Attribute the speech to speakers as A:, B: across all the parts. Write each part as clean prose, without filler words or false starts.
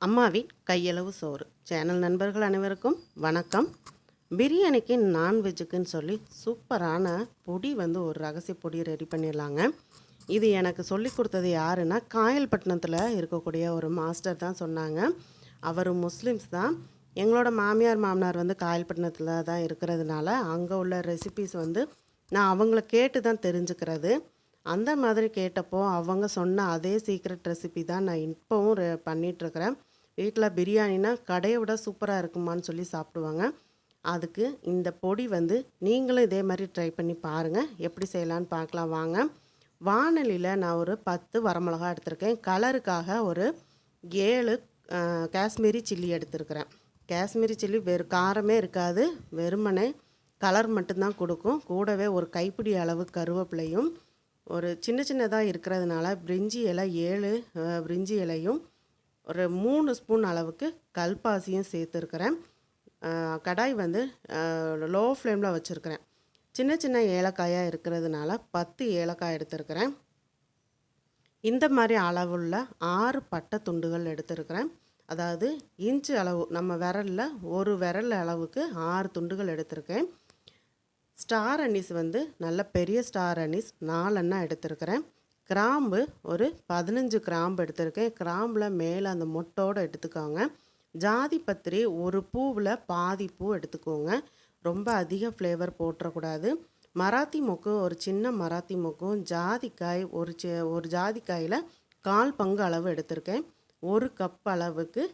A: அம்மாவின் கையளவு சோறு சேனல் நண்பர்கள் அனைவருக்கும் வணக்கம். பிரியாணிக்கு நான்வெஜ்ஜுக்குன்னு சொல்லி சூப்பரான பொடி ஒரு ரகசிய பொடி ரெடி பண்ணிடலாங்க. இது எனக்கு சொல்லி கொடுத்தது யாருன்னா, காயல்பட்டினத்தில் இருக்கக்கூடிய ஒரு மாஸ்டர் தான் சொன்னாங்க. அவர் முஸ்லீம்ஸ் தான். எங்களோட மாமியார் மாமனார் காயல்பட்டினத்தில் தான் இருக்கிறதுனால அங்கே உள்ள ரெசிபீஸ் நான் அவங்கள கேட்டு தான் தெரிஞ்சுக்கிறது. அந்த மாதிரி கேட்டப்போ அவங்க சொன்ன அதே சீக்ரெட் ரெசிபி தான் நான் இப்போவும் பண்ணிகிட்ருக்கிறேன். வீட்டில் பிரியாணினா கடையை விட சூப்பராக இருக்குமான்னு சொல்லி சாப்பிடுவாங்க. அதுக்கு இந்த பொடி நீங்களும் இதே மாதிரி ட்ரை பண்ணி பாருங்கள். எப்படி செய்யலான்னு பார்க்கலாம் வாங்க. வானலியில் நான் ஒரு 10 வரமிளகா எடுத்திருக்கேன். கலருக்காக ஒரு 7 காஷ்மீரி சில்லி எடுத்திருக்கிறேன். காஷ்மீரி சில்லி காரமே இருக்காது, வெறுமனே கலர் மட்டும்தான் கொடுக்கும். கூடவே ஒரு கைப்பிடி அளவு கருவேப்பிலையும், ஒரு சின்னதாக இருக்கிறதுனால பிரிஞ்சி இலை 7 பிரிஞ்சி இலையும், ஒரு 3 ஸ்பூன் அளவுக்கு கல்பாசியும் சேர்த்துருக்கிறேன். கடாய் லோ ஃப்ளேமில் வச்சுருக்கிறேன். சின்ன ஏலக்காயாக இருக்கிறதுனால 10 ஏலக்காய் எடுத்துருக்கிறேன். இந்த மாதிரி அளவுள்ள 6 பட்டை துண்டுகள் எடுத்துருக்கிறேன். அதாவது இன்ச்சு அளவு, நம்ம விரலில் ஒரு விரல் அளவுக்கு 6 துண்டுகள் எடுத்திருக்கேன். ஸ்டார் அனீஸ் நல்ல பெரிய ஸ்டார் அனீஸ் 4 எண்ணெய் எடுத்துருக்கிறேன். கிராம்பு ஒரு 15 கிராம்பு எடுத்திருக்கேன். கிராம்பில் மேலே அந்த மொட்டோடு எடுத்துக்கோங்க. ஜாதி பத்திரி ஒரு பூவில் பாதி பூ எடுத்துக்கோங்க. ரொம்ப அதிக ஃப்ளேவர் போட்டுறக்கூடாது. மராத்தி மொக்கு ஒரு சின்ன மராத்தி மொக்கும், ஜாதிக்காய் ஒரு ஜாதிக்காயில் 1/4 பங்கு அளவு எடுத்திருக்கேன். 1 கப் அளவுக்கு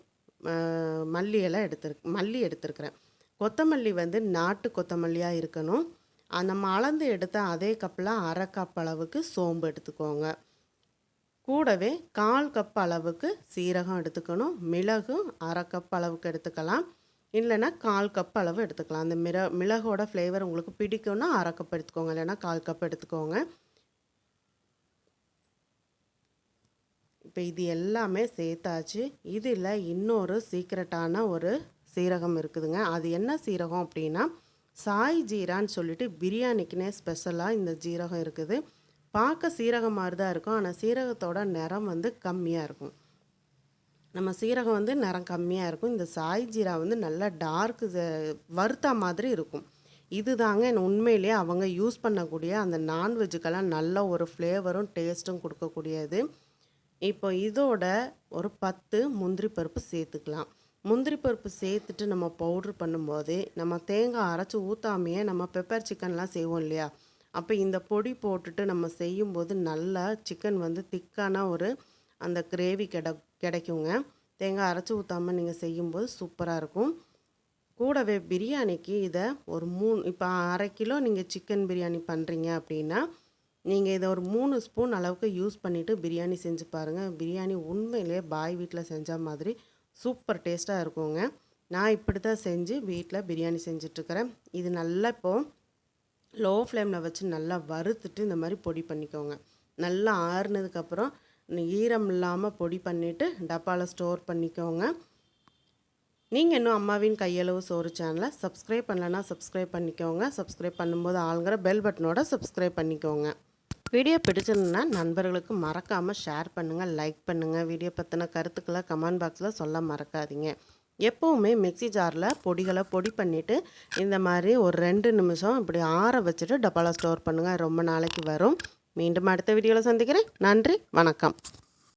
A: மல்லி எடுத்திருக்கிறேன். கொத்தமல்லி நாட்டு கொத்தமல்லியாக இருக்கணும். நம்ம அளந்து எடுத்த அதே கப்பில் 1/2 கப் அளவுக்கு சோம்பு எடுத்துக்கோங்க. கூடவே 1/4 கப் அளவுக்கு சீரகம் எடுத்துக்கணும். மிளகும் 1/2 கப் அளவுக்கு எடுத்துக்கலாம், இல்லைன்னா 1/4 கப் அளவு எடுத்துக்கலாம். அந்த மிளகோட ஃப்ளேவர் உங்களுக்கு பிடிக்கும்னா 1/2 கப் எடுத்துக்கோங்க, இல்லைன்னா 1/4 கப் எடுத்துக்கோங்க. இப்போ இது எல்லாமே சேர்த்தாச்சு. இதில் இன்னொரு சீக்ரெட்டான ஒரு சீரகம் இருக்குதுங்க. அது என்ன சீரகம் அப்படின்னா, சாய் ஜீரான்னு சொல்லிட்டு பிரியாணிக்குனே ஸ்பெஷலாக இந்த ஜீரகம் இருக்குது. பார்க்க சீரகம் மாதிரி தான் இருக்கும், ஆனால் சீரகத்தோட நிறம் கம்மியாக இருக்கும். நம்ம சீரகம் நிறம் கம்மியாக இருக்கும். இந்த சாய் ஜீரா நல்லா டார்க் வறுத்தா மாதிரி இருக்கும். இது தாங்க உண்மையிலேயே அவங்க யூஸ் பண்ணக்கூடிய அந்த நான்வெஜ்ஜுக்கெல்லாம் நல்ல ஒரு ஃப்ளேவரும் டேஸ்ட்டும் கொடுக்கக்கூடியது. இப்போ இதோட ஒரு 10 முந்திரி பருப்பு சேர்த்துக்கலாம். முந்திரி பருப்பு சேர்த்துட்டு நம்ம பவுட்ரு பண்ணும்போது, நம்ம தேங்காய் அரைச்சி ஊற்றாமையே நம்ம பெப்பர் சிக்கன்லாம் செய்வோம் இல்லையா, அப்போ இந்த பொடி போட்டுட்டு நம்ம செய்யும்போது நல்லா சிக்கன் திக்கான ஒரு அந்த கிரேவி கிடைக்குங்க. தேங்காய் அரைச்சி ஊற்றாமல் நீங்கள் செய்யும்போது சூப்பராக இருக்கும். கூடவே பிரியாணிக்கு இதை ஒரு 3 இப்போ 1/2 கிலோ நீங்கள் சிக்கன் பிரியாணி பண்ணுறீங்க அப்படின்னா, நீங்கள் இதை ஒரு 3 ஸ்பூன் அளவுக்கு யூஸ் பண்ணிவிட்டு பிரியாணி செஞ்சு பாருங்கள். பிரியாணி உண்மையிலே பாய் வீட்டில் செஞ்ச மாதிரி சூப்பர் டேஸ்ட்டாக இருக்குங்க. நான் இப்படி தான் செஞ்சு வீட்டில் பிரியாணி செஞ்சிட்ருக்கிறேன். இது நல்லா இப்போது லோ ஃப்ளேமில் வச்சு நல்லா வறுத்துட்டு இந்த மாதிரி பொடி பண்ணிக்கோங்க. நல்லா ஆறுனதுக்கப்புறம் ஈரம் இல்லாமல் பொடி பண்ணிவிட்டு டப்பாவில் ஸ்டோர் பண்ணிக்கோங்க. நீங்கள் இன்னும் அம்மாவின் கையளவு சோறு சேனலை சப்ஸ்கிரைப் பண்ணலைன்னா சப்ஸ்கிரைப் பண்ணிக்கோங்க. சப்ஸ்கிரைப் பண்ணும்போது ஆளுங்கிற பெல் பட்டனோட சப்ஸ்கிரைப் பண்ணிக்கோங்க. வீடியோ பிடிச்சிருந்தா நண்பர்களுக்கு மறக்காமல் ஷேர் பண்ணுங்கள், லைக் பண்ணுங்கள். வீடியோ பற்றின கருத்துக்களை கமெண்ட் பாக்ஸில் சொல்ல மறக்காதீங்க. எப்போவுமே மிக்ஸி ஜாரில் பொடிகளை பொடி பண்ணிவிட்டு இந்த மாதிரி ஒரு 2 நிமிஷம் இப்படி ஆற வச்சுட்டு டப்பாவில் ஸ்டோர் பண்ணுங்கள். ரொம்ப நாளைக்கு வரும். மீண்டும் அடுத்த வீடியோவில் சந்திக்கிறேன். நன்றி, வணக்கம்.